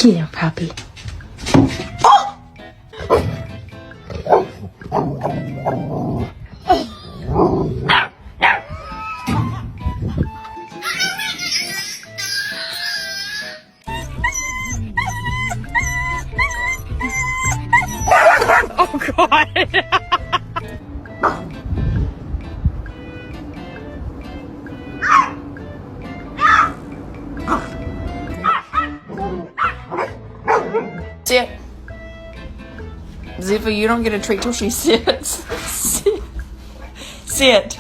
Here, puppy. Oh God. Sit. Ziva, you don't get a treat till she sits. Sit.